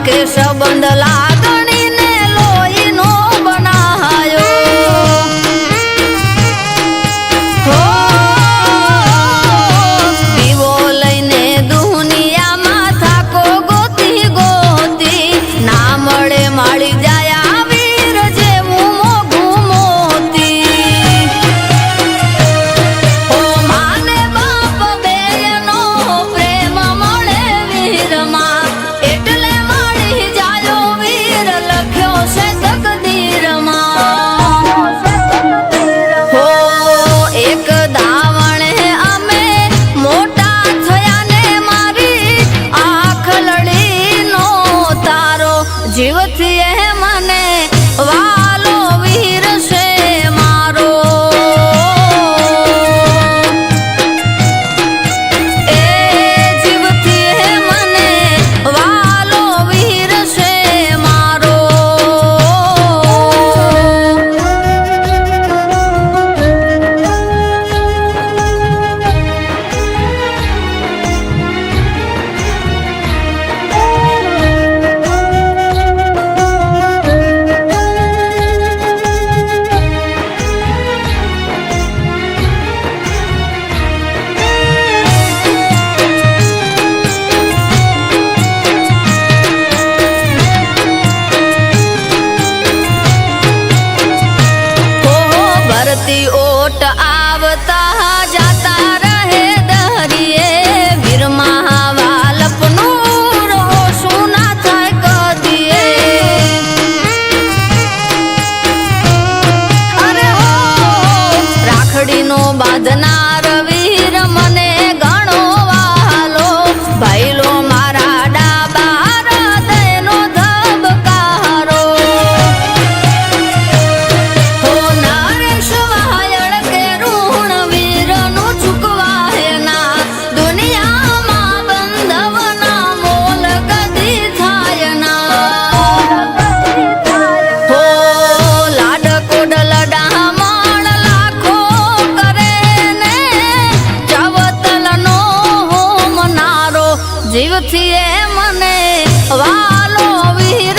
કે સંબંધ લાગણીને લોહીનો બનાયો હો પીવો લઈને દુનિયામાં થાકો ગોતી ગોતી ના મળે માળી જાય વીર જેવું મોઘું મોતી ઓ માને બાપ બેયનો પ્રેમ મળે વીરમાં એટલે માળી જાયો વીર લખ્યો છે તકદીરમાં હો એક દાવણે અમે મોટા થયા ને મારી આંખ લડીનો તારો જીવથી એ મને વાલો વીર છે મારો એ જીવથી એ મને વાલો વીર છે મારો ભરતી ઓટ આવતા જાતા રહે દરિયે વીર મહાવાલપનું રોશું ના થાય કદીએ અરે હો રાખડીનો બાંધનાર વીર મને ઘણો વાલો ભાઈલો મારા ડાબા હૃદયનો ધબકારો હો નરેશ વાયળ કે ઋણ વીરનું ચૂકવાય ના દુનિયામાં બંધવના મોલ કદી થાય ના હો લાડ કોડલડા માણ લાખો કરે ને ચવતલનો હોમનારો જીવથી એ મને વાલો વીર